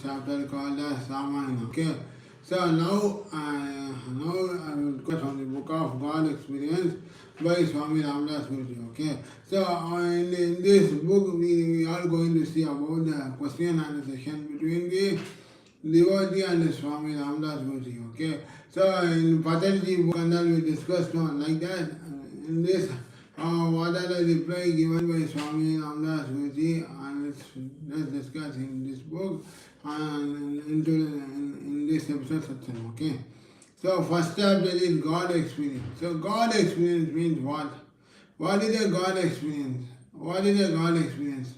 chapter called as Ramayana. Okay. So now I will go from the book of God Experience by Swami Ramdas Guruji. Okay. So in this book we are going to see about the question and answer session between the devotee and the Swami Ramdas Guruji. Okay. So in Patanjali book and we discussed on like that. In this what are the reply given by Swami Ramdas Guruji, and let's discuss in this book and in this episode satsang. Okay. So first chapter is God experience. So God experience means what? What is a God experience? What is a God experience?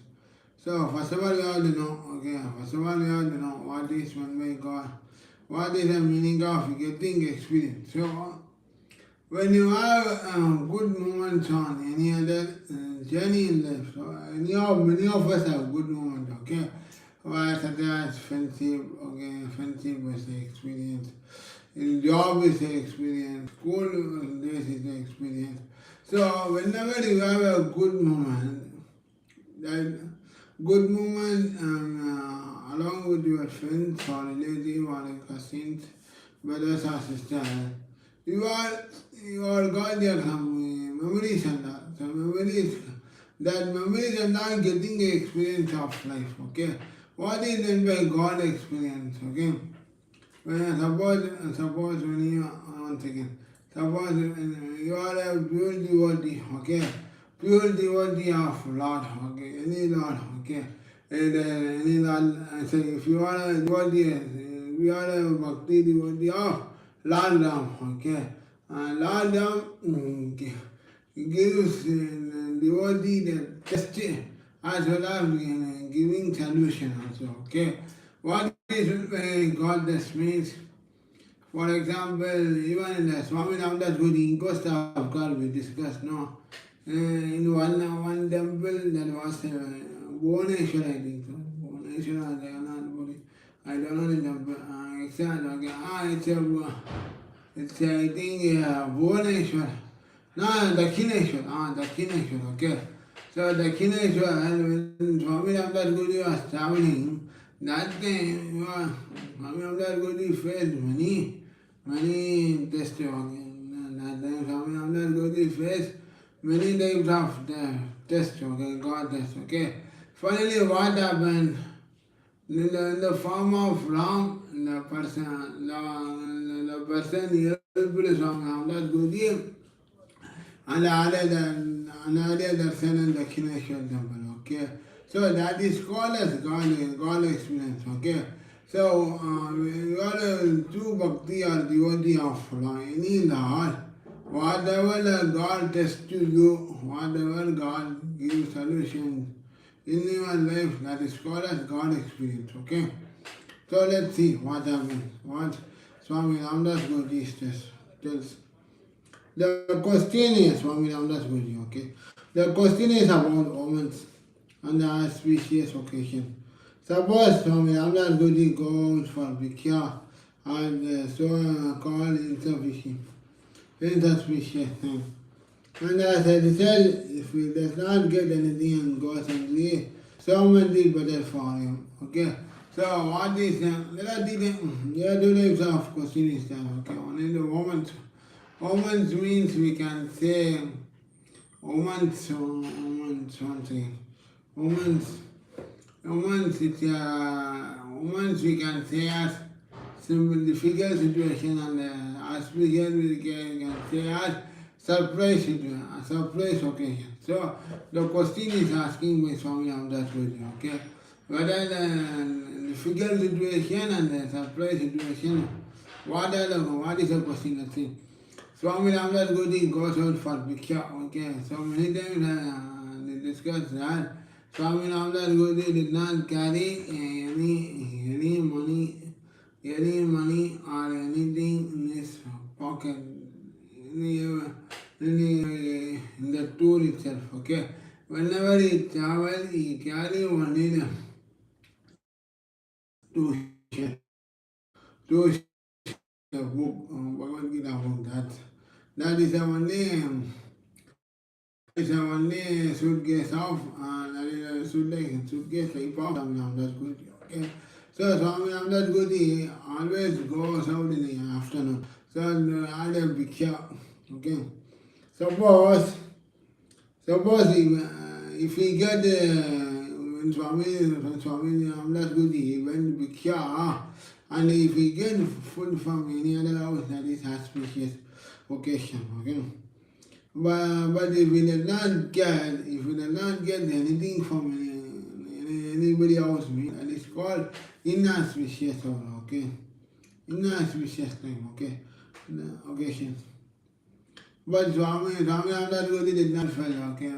So first of all we have to know, okay, first of all we have to know what is meant by God. What is the meaning of getting experience? So when you have good moments on any other journey in life, so many of us have good moments, okay? Such as friendship, okay, friendship is the experience, in job is the experience, school days is the experience. So whenever you have a good moment, that good moment along with your friends or relatives or cousins, brothers or sisters, you are got your memories and that. So memories are not getting the experience of life, okay? What is meant by God experience, okay? Suppose when you, once again, suppose you are a pure devotee, okay? Pure devotee of Lord, okay? Any Lord, okay? And any Lord, so if you are a devotee, we are a bhakti devotee of Lord Ram, okay? Lord Ram gives devotee the test as well as giving solution also, okay? What is God this means? For example, even in the Swami Ramdas Guruji Ghost of God we discussed, no? In one temple there was Bhuvaneshwar, I think so. Bhuvaneshwar, Jagannath, I don't know the temple. Exactly, okay. It's I think Bhuvaneshwar. No, Dakshineshwar, okay. So Dakshineshwar, when Swami Ramdas Guruji was traveling, that time Swami Ramdas Guruji faced many tests. That time Swami Ramdas Guruji faced many types of tests, okay, God tests, okay. Finally what happened? In the form of Ram, the person helped Swami Ramdas Guruji and Anarya Darshan and Dakshineshwar temple, okay. So that is called as God experience, okay. So you are true bhakti or devotee of any Lord, whatever the God tests to you, whatever God gives solutions in your life, that is called as God experience, okay. So let's see what happens, what Swami Ramdas Guruji tells. The question is, Swami Ramdas Guruji, okay. The question is about omens on the auspicious occasion. Suppose Swami Ramdas Guruji goes for Bhikkha and so called inauspicious thing. And as a result, if he does not get anything and goes and leaves, so much is better for him. Okay. So what is there are two types of question is there, okay. One is the omens. Omens means we can say omens one thing. Omens omens we can say as simple difficult situation and auspicious we can say as surprise situation, surprise occasion. So the question is asking by Swami Ramdas Guruji, okay, whether the difficult situation and the surprise situation, what is the question? Let's see. Swami Ramdas Guruji goes out for Bhikkha, okay. So many times they discuss that Swami Ramdas Guruji did not carry any money or anything in his pocket. In the tour itself, okay. Whenever he travel, he carry only the two book, Bhagavad Gita book. That is the only suitcase of suitcase type of that's good, okay. So Swami Ramdas Guru always goes out in the afternoon. So I have Bhiksha. Okay. Suppose if we get when Swami Ramdas Guru went Bhiksha, and if we get food from any other house, that is auspicious occasion. Okay. But if we did not get anything from anybody else, that is called inauspicious hour. Okay. Inauspicious time. Okay. Occasions. But Swami Ramdas Guru did not fail. Okay.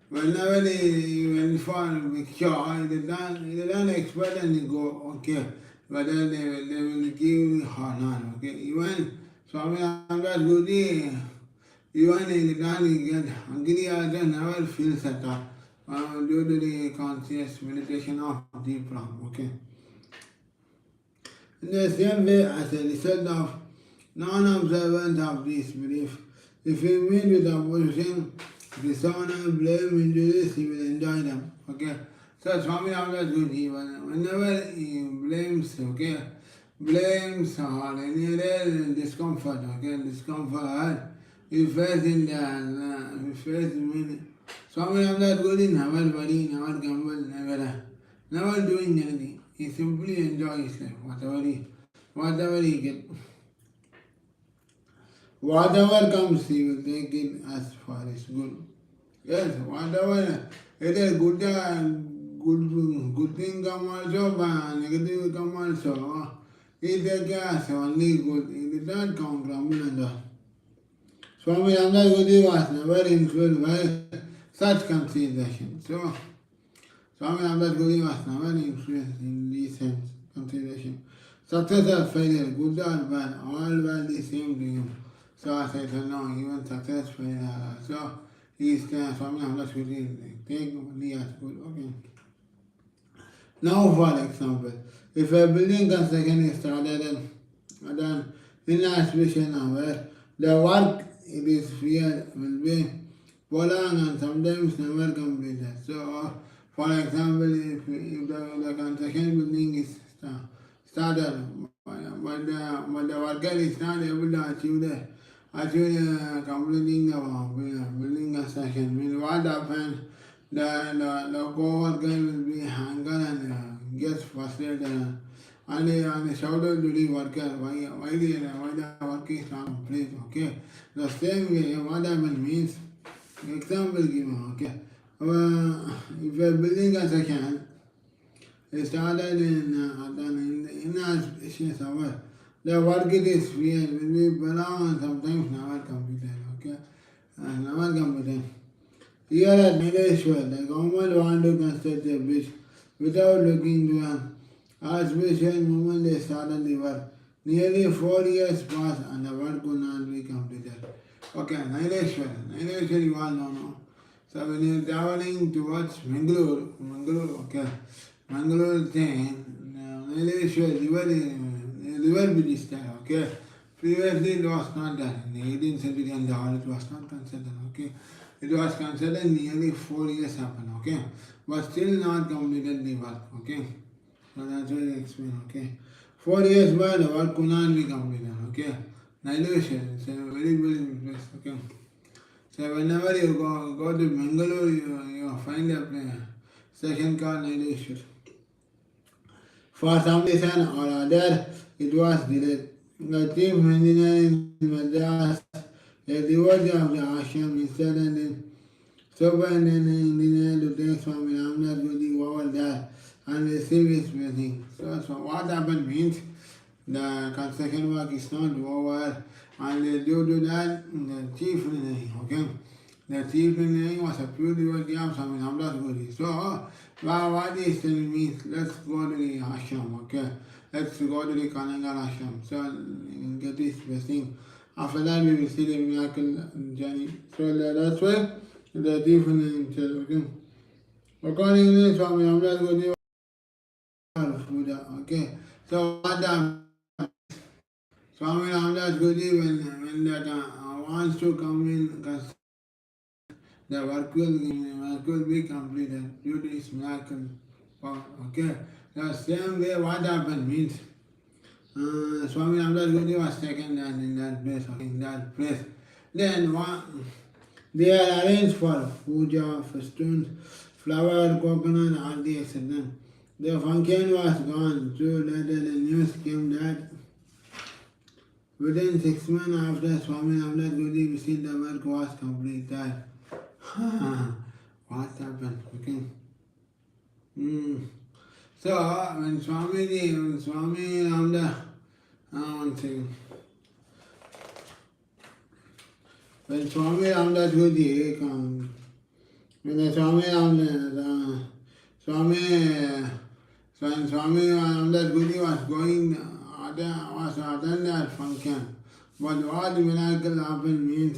Whenever he went for Viksha, he did not expect and go. Okay. But then they will give honor. Okay. Even Swami Ramdas Guru, even he did not get hungry, also never feels at all due to the conscious meditation of deep Ram. Okay. In the same way, as a result of non-observance of this belief, if we meet with opposition, dishonor, blame, injuries, he will enjoy them. Okay. So Swami Ramdas Guru, whenever he blames, okay, blames or any other discomfort, okay, discomfort, he faces in the he faces in Swami Ramdas Guru never worry, never gamble, never doing anything. He simply enjoys life, whatever he gets. Whatever comes, he will take it as far as good. Yes, whatever, it is good thing come also, but negative come also. He takes as only good. He did not come grumble and all. Swami Ramdas Guru was never influenced by such consideration. So, Swami Ramdas Guru was never influenced in this sense, consideration. Success or failure, good or bad, all were the same to him. So I said, no, even success, failure. So he is Swami Ramdas Guru, take only as good. Okay. Now, for example, if a building construction is started and done in auspicious hour, the work it is feared will be prolonged and sometimes never completed. So, for example, if the construction building is started, but the worker is not able to achieve completing the building construction, means what happens? The co-worker will be anger and gets frustrated and shouted to the worker, why the work is not complete. Okay. The same way, what happens means, example given. Okay. If a building construction is started in auspicious hour, the work it is fear will be prolonged and sometimes never completed. Okay. Never completed. Here at Nileshwar, the government want to construct a bridge without looking to an auspicious moment they started the work. Nearly 4 years passed and the work could not be completed. Okay, Nileshwar you all know, no? So when you are traveling towards Mangalore, okay, Mangalore thing, Nileshwar river bridge is there, okay. Previously it was not done. In the 18th century and all it was not considered, okay. It was considered nearly 4 years happened, okay. But still not completed the work, okay. So that's what I explain, okay. 4 years but the work could not be completed, okay. Nileshwar is a very beautiful place, okay. So whenever you go to Mangalore, you find a station called Nileshwar. For some reason or other, it was delayed. The chief engineer in Madras, a devotee of the ashram, instructed the superintendent engineer to take Swami Ramdas Guru over there and receive his blessing. So what happened means the construction work is not over, and due to that, the chief engineer was a pure devotee of Swami Ramdas Guru. So what he is telling means, let's go to the ashram, okay? Let's go to the Kanangal ashram. So get this blessing. After that, we will see the miracle journey. So that's why the chief engineer, okay? Accordingly, Swami Ramdas Guru was Buddha, okay? So what Swami Ramdas Guru, when that wants to come in, the work will be completed due to his miracle power. Okay. The same way what happened means Swami Ramdas Guru was taken in that place, in that place. Then they are arranged for puja, festoons, flower, coconut, all the etc. The function was gone, so later the news came that within 6 months after Swami Ramdas Guru received the work was completed. What happened? Okay. So when Swami Ramdas, one second. When Swami Ramdas Guru come, when the Swami Ramdas, when Swami Ramdas Guru was going, was attending that function. But what miracle happened means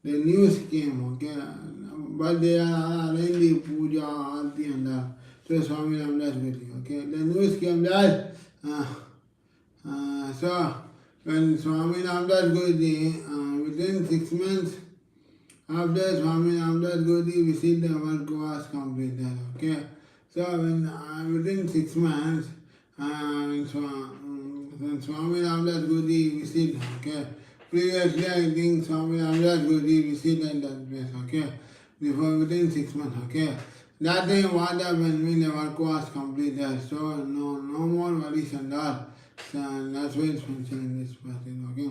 the news came, okay, but they are arranging the puja, arti and that. So Swami Ramdas Guru, okay, the news came that, so when Swami Ramdas Guru, within 6 months after Swami Ramdas Guru received the work was completed, okay. So when within 6 months, when Swami Ramdas Guru received, okay. Previously, I think Swami Ramdas Guru received at that place, okay. Before within 6 months, okay. That time what happened when the work was completed, so no more worries and all. So that's why it's mentioned in this passage, okay.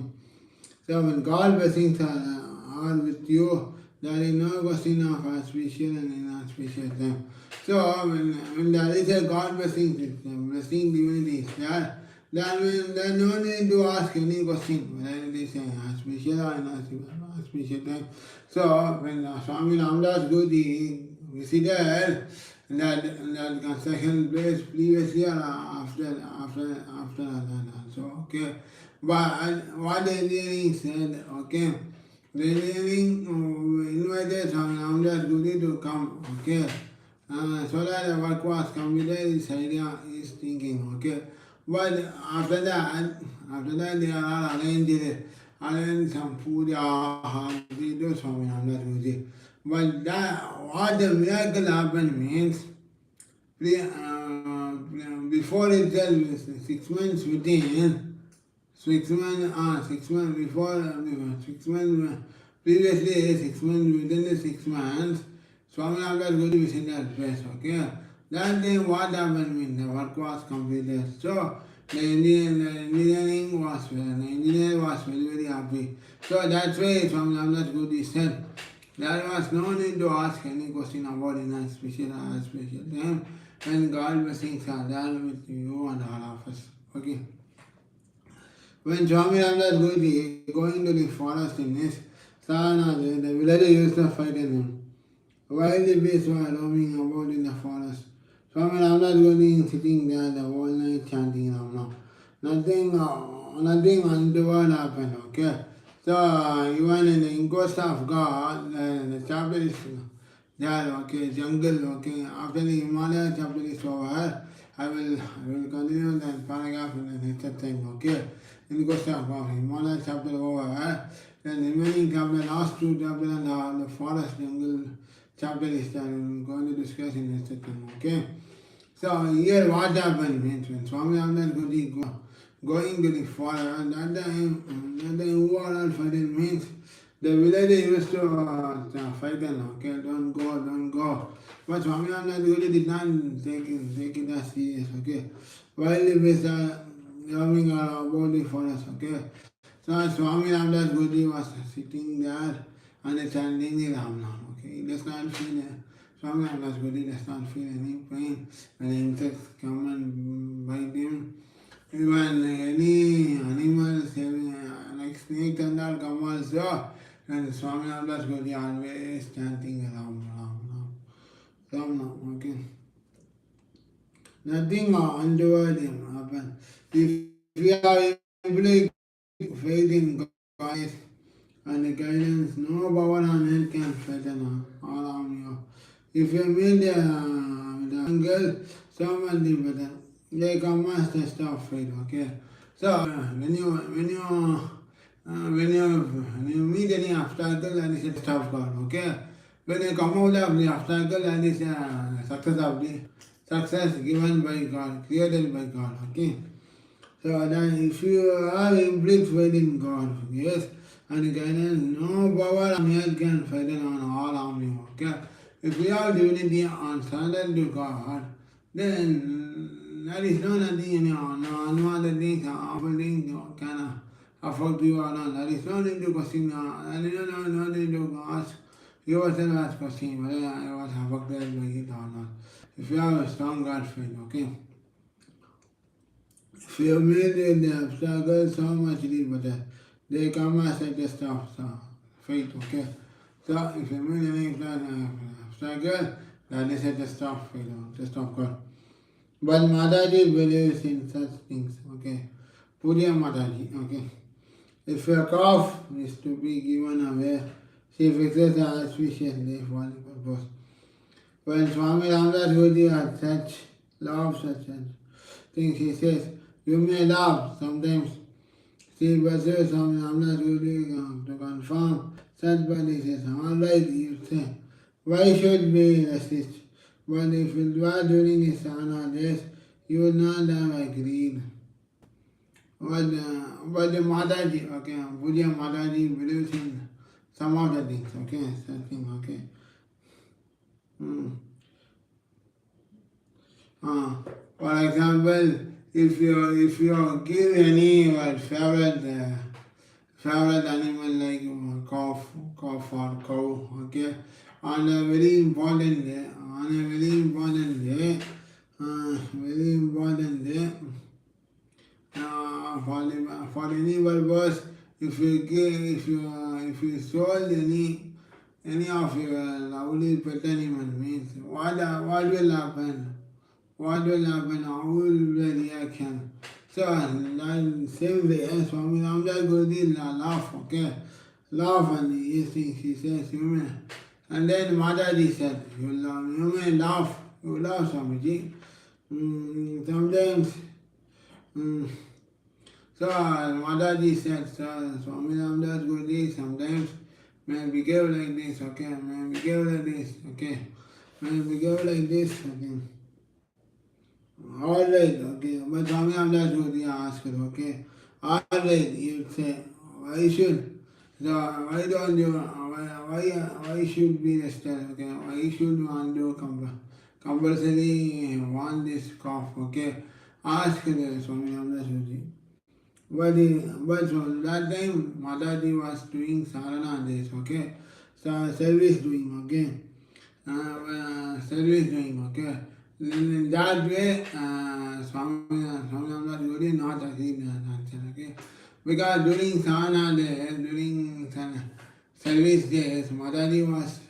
So when God blessings are with you, there is no question of auspicious and inauspicious time. So when there is a God blessing system, blessing divinity is there, then no need to ask any question whether it is auspicious or inauspicious time. So when Swami Ramdas Guru visited that construction place previously or after that also, okay. But what the engineering said, okay, the engineering invited Swami Ramdas Guru to come, okay, so that the work was completed, this idea is thinking, okay. But after that they are all arranged some puja, they do Swami Ramdas Guru. But what the miracle happened means, before itself, 6 months within, 6 months, 6 months before, 6 months, previously 6 months, within the 6 months, Swami Ramdas Guru visited that place, okay. That day what happened means, the work was completed. So, the engineer was very happy. So that's why Swami Ramdas Guru said, there was no need to ask any question about inauspicious or auspicious time, and God blessings are there with you and all of us. Okay. When Swami Ramdas Guru going to the forest in his sadhana, the villagers used to fight him. While the beasts were roaming about in the forest, Swami Ramdas Guru sitting there the whole night chanting Ram Nam. Nothing untoward happened, okay. So even in the inquest of God, the chapter is there, okay, jungle, okay. After the Himalaya chapter is over, I will continue that paragraph in the next time, okay. Inquest of God, Himalaya chapter over, then the remaining chapter, last 2 chapters and the forest jungle chapter is there. We are going to discuss in the next time, okay. So here what happened means when Swami Ramdas Guru going to the forest, and that time who are all fighting means the villagers used to fight them, okay, don't go. But Swami Ramdas Guru did not take it as serious, okay. While the beasts are roaming about the forest, okay. So Swami Ramdas Guru was sitting there and chanting the Ram Nam, okay. He does not feel Swami Ramdas Guru does not feel any pain when insects come and bite him. Even any animals like snakes and all come also, and Swami Ramdas Guru always chanting Ram Nam, okay. Nothing untoward him happen. If we have complete faith in God and the guidance, no power on earth can frighten or harm you. If you meet the angel, someone did better. They come as the stop fight, okay. So when you meet any obstacle, that is a stop God, okay. When you come out of the obstacle, that is a success success given by God, created by God, okay? So then if you have complete faith in God, yes, and guidance, no power on earth can fight on all of you, okay? If we have divinity on surrender to God, then there is no nothing, no other things, awful things can affect you or not. There is no need to question, there is no need to ask yourself as question whether I was affected by it or not. If you have a strong God faith, okay? If you have made the obstacles so much deeper, they come as a test of faith, okay? So if you made any obstacle, that is a test of faith, test of God. But Mataji believes in such things, okay? Puriya Mataji, okay? If a cough is to be given away, she fixes the auspiciously for the purpose. When Swami Ramdas Guruji had such love, such things, he says, you may laugh sometimes. She pursues Swami Ramdas Guruji to confirm such, but he says, alright, you say, why should we resist? But if it were during his sadhana days, you would not have agreed. But the Mataji, okay, Puriya Mataji believes in some of the things, okay, such thing, okay. For example, if you give any favorite animal like calf or cow, okay, on a very important day, for any purpose, if you sold any of your lovely pet animal, means what will happen? What will happen? How will the reaction? So, in same way, Swami Ramdas Guruji laugh, okay? Laugh, and he says, you may. And then Mataji said, you may laugh, Swamiji. Sometimes, so Mataji said, Swami Ramdas Guruji sometimes may behave like this, okay? May behave like this, okay? May behave like this, okay? Alright, okay. But Swami Ramdas Guruji asked, okay? Alright, you say, why should? So why don't you? Why should be rested? Okay, why should one do compulsory want this cough? Okay, ask the Swami Ramdas Guruji. But that time Mataji was doing sadhana days. Okay, so service doing. Okay, service doing. Okay. In that way, Swami Ramdas Guruji not agreed that answer. Okay. Because during sadhana days, during service days, Mataji was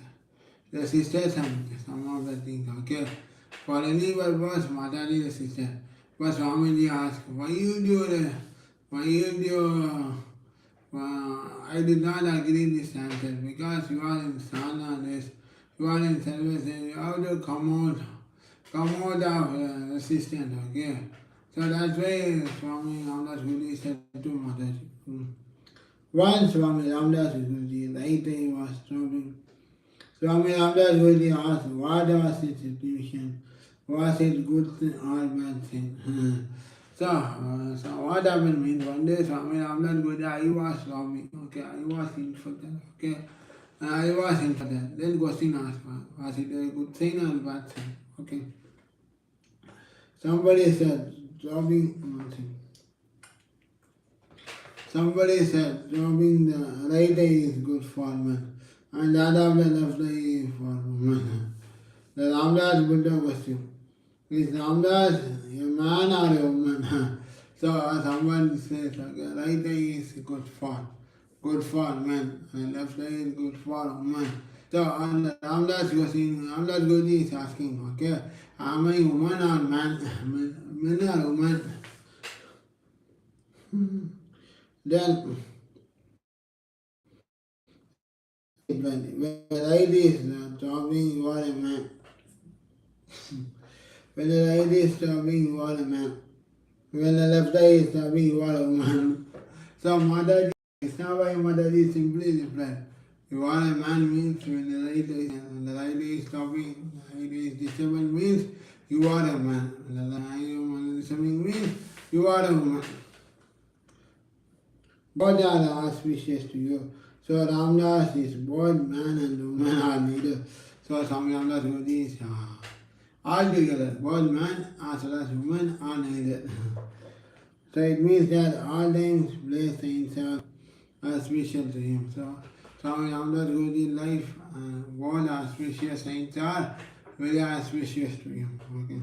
resisted some of the things, okay? For any purpose, Mataji resisted. But Swamiji asked, why you do, I did not agree this answer, because you are in sadhana days, you are in service days, you have to come out of resistance, okay? So that's why Swami Ramdas Guruji said to Mataji. Once Swami Ramdas Guruji, right day was traveling. Swami Ramdas Guruji asked, what was his situation? Was it good thing or bad thing? So what happened means one day Swami Ramdas Guruji, I was Swami, okay, I was infected, okay, I was infected. Then question asked, was it a good thing or bad thing? Okay. Somebody said, dropping the right eye is good for man, and that of the left eye is for woman. The Ramdas Buddha question, is Ramdas a man or a woman? So someone says, okay, right eye is good for man, and left eye is good for woman. So on the Ramdas Guruji is asking, okay, am I woman or man? Men or woman? Then when the right is talking, you are a man. When the right is talking, you are a man. When the left eye is talking, you are a woman. So Mataji, Krishnabai Mataji simply replied, you are a man means when the right eye is talking, the right eye is disabled means you are a man. Something means you are a woman. Both are auspicious to you. So Ramdas is both man and woman are needed. So Swami Ramdas Guru is all together, both man as well as woman are needed. So it means that all times place things are special to him. So Swami Ramdas Guruji's life and all auspicious saints are very auspicious to him. Okay.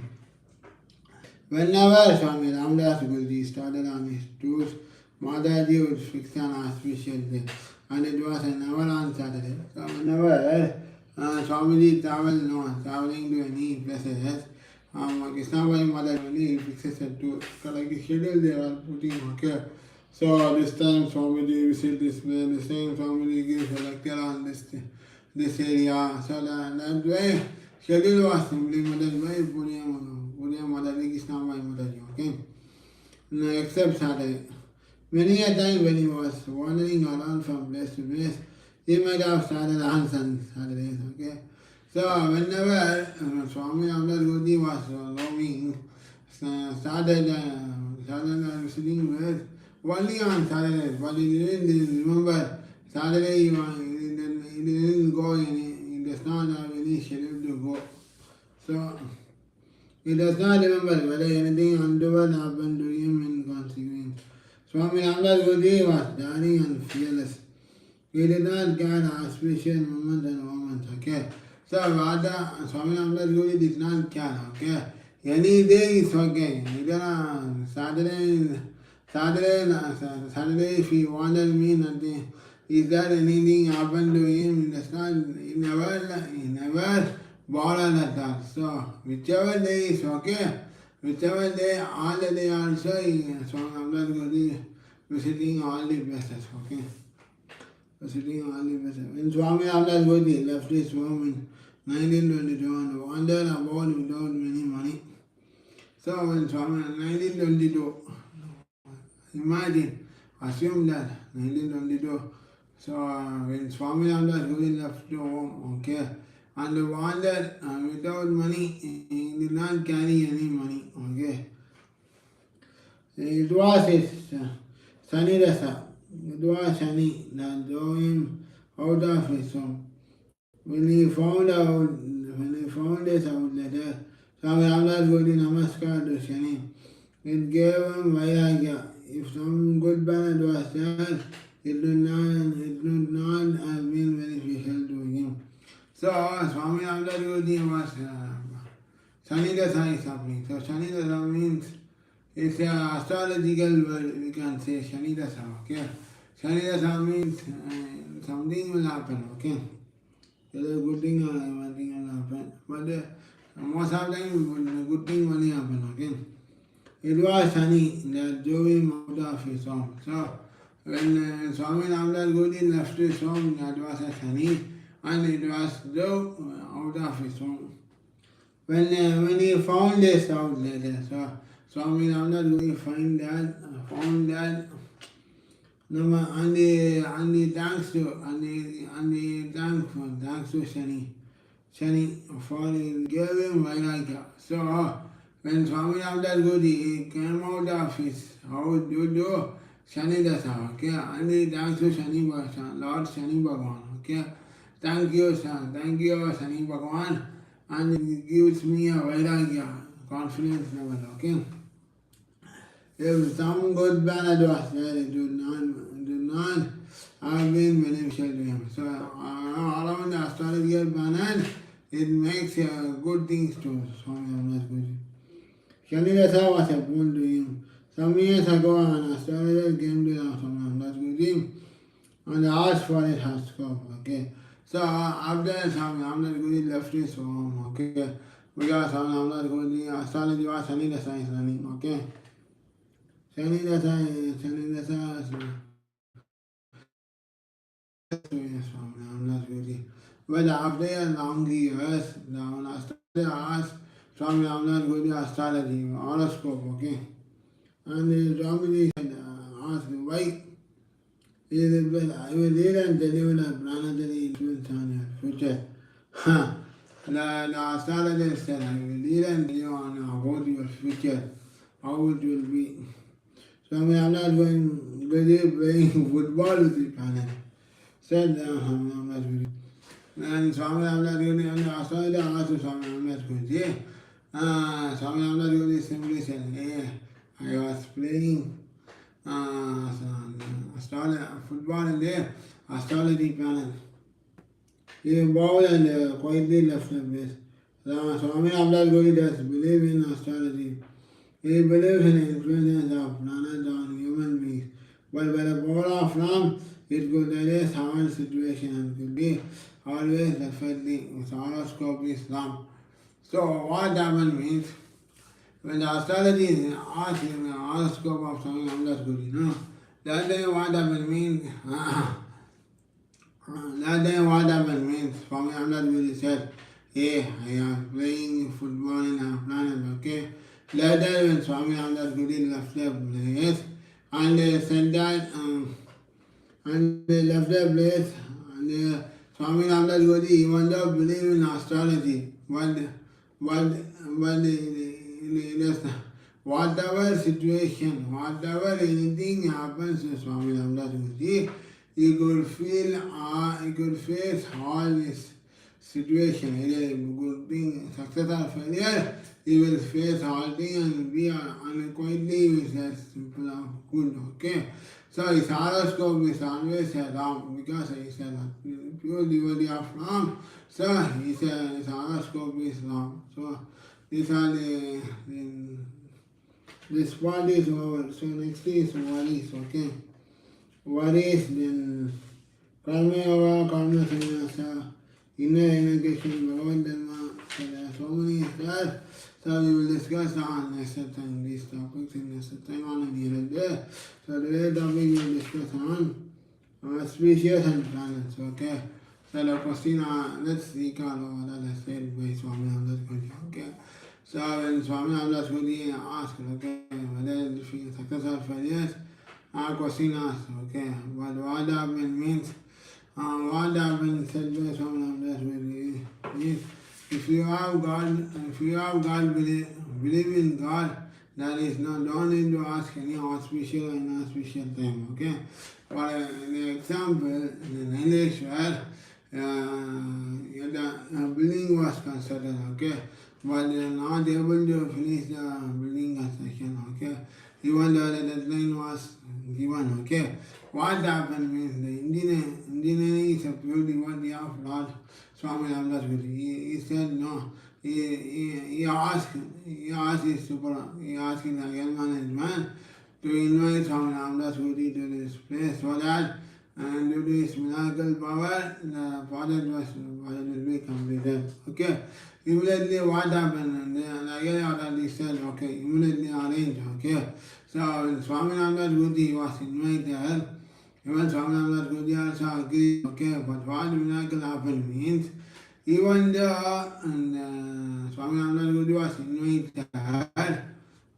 Whenever Swami Ramdas Guruji started on his tours, Mataji would fix an auspicious day, and it was never on Saturday. So whenever Swamiji traveling to any places, Krishnabhai Mother only fixes a tour. So like the schedule they are putting, okay. So this time Swamiji visit this place, the same Swamiji gives a lecture on this area. So that way schedule was implemented by Puriya Mother, Krishnabhai Mother, okay. No, except Saturday. Many a time when he was wandering around from place to place, he might have started on Saturdays, okay. So whenever Swami Ramdas Guruji was roaming, started visiting with only on Saturdays, but he didn't remember Saturday he didn't go, he does not have any schedule to go. So he does not remember whether anything untoward happened to him in consequence. Swami Ramdas Guruji was daring and fearless. He did not care auspicious moments and moments, okay. So Swami Ramdas Guruji did not care, okay. Any day is okay. Either Saturday if he wanted me nothing. Is there anything happened to him? He never bothered at all. So whichever day is okay. Whichever day, all the day also, Swami Ramdas Guruji visiting all the places, okay? Visiting all the places. When Swami Ramdas Guruji left his home in 1922 and wandered about without any money. So when Swami 1922, imagine, assume that 1922. So when Swami Ramdas Guruji left the home, okay, and wandered without money, he did not carry any money, okay. It was his Shani Dasa. It was Shani that drove him out of his home. When he found this out later, Swami Ramdas Guruji Namaskar to Shani. It gave him Vairagya. If some good planet was there, it would not have been beneficial to him. So Swami Ramdas Guruji was Shani Dasa is happening. So Shani Dasa means it's an astrological word, we can say Shani Dasa, okay. Shani Dasa means something will happen, okay. Either a good thing or a bad thing will happen. But most of the time, good thing only happen, okay. It was Shani that drove him out of his home. So when Swami Ramdas Guruji left his home, that was a Shani, and it was drove out of his home. When he found this out later, so Swami Ramdas Guruji found that thanks to Shani for he gave him Vairagya. So when Swami Ramdas Guruji came out of his house due to Shani Dasa, okay, and thanks to Lord Shani Bhagavan, okay. Thank you Shani Bhagavan, and it gives me a Vairagya, confidence level, okay. If some good planet was there, it would not have been beneficial to him. So around the astrological planet, it makes good things to Swami Ramdas Guruji. Shani Dasa was a boon to him. Some years ago, an astrologer came to Swami Ramdas Guruji and asked for his horoscope, okay. So after Swami Ramdas Guruji left his home, okay, because Swami Ramdas Guruji astrology was Shani Dasa is running, okay. Shani Dasa but after a long years, the astrologer asked Swami Ramdas Guruji astrology, horoscope, okay. And Swamiji asked why. He said, I will read and tell you the planetary influence on your future. the astrologer said, I will lead and you on about your future, how it will be. So I mean, I'm not going busy playing football with the planet. Said, I'm not really. And Swami Ramdas really, and the astrologer asked Swami Ramdas, Swami Ramdas really simply said, hey, I was playing football in the astrology planet. He bowed and quietly left the place. Swami Ramdas really does believe in astrology. He believes in the influence of planets on human beings. But by the power of Ram, it could erase our situation and could be always perfectly with horoscope is Ram. So what happened means, when the astrology is asked in the horoscope of Swami Ramdas Guru, that day what happened means, Swami Ramdas Guru said, hey, I am playing football in a planet, okay? Later when Swami Ramdas Guru left the place, and they said that, and they left the place, and Swami Ramdas Guru, even though believe in astrology, but whatever situation, whatever anything happens to Swami Ramdas Guru, he could feel, he could face all this situation, either good thing, success or failure, he will face all things and be unquietly with a simple of good, okay? So his horoscope is always Ram, because he is a pure devotee of Ram, so his horoscope is Ram. So these are this part is over. So next is worries, okay? Worries, then karma yoga, karma sannyasa, inner education, Bhagavad Dharma. So there are so many stars. So we will discuss on next time these topics in next time on another day. So today's topic we will discuss on species and planets, okay? So the question, let's recall what I said by Swami Ramdas Guru, okay? So when Swami Ramdas Guru asked, okay, whether it is success or failures, our question asked, okay, but what happened means, what happened said by Swami Ramdas Guru is, if you have God, believe in God, that is not, don't need to ask any auspicious or inauspicious thing, okay? For an example, in English, where the building was constructed, okay? But they are not able to finish the building construction, okay? Even though the deadline was given, okay? What happened means the engineering is a pure devotee of Lord Swami Ramdas Guru. He said no. He asked his he asked his higher management to invite Swami Ramdas Guru to this place so that and due to his miracle power, the project will be completed. Okay. Immediately what happened? And again already said, okay, immediately arranged, okay. So when Swami Ramdas Guru was invited, even Swami Ramdas Guru also agreed, okay, but what miracle happened means, even though Swami Ramdas Guru was invited,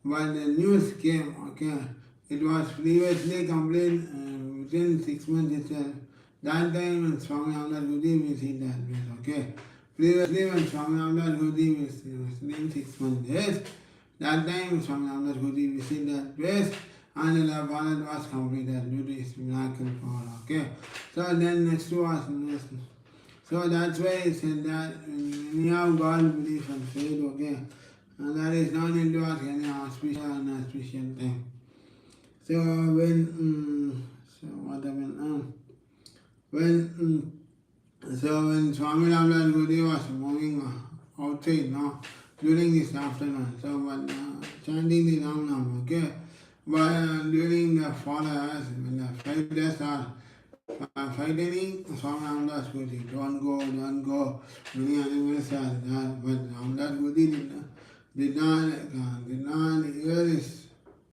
but the news came, okay, it was previously complete within 6 months itself. That time when Swami Ramdas Guru visited that place, okay. Previously when Swami Ramdas Guru was within 6 months, yes, that time Swami Ramdas Guru visited that place and the project was completed due to his miracle power, okay. So then next was, so that's why he said that when you have God, belief and faith, okay, and that is not into us any auspicious and inauspicious thing. So when, so what happened, when Swami Ramdas Guru was moving outside, no, during this afternoon, so but chanting the Ram Nam, okay, but during the 4 hours, when the 5 days are frightening, Swami Ramdas Guru, don't go, many animals are there, but Ramdas Guru did not hear this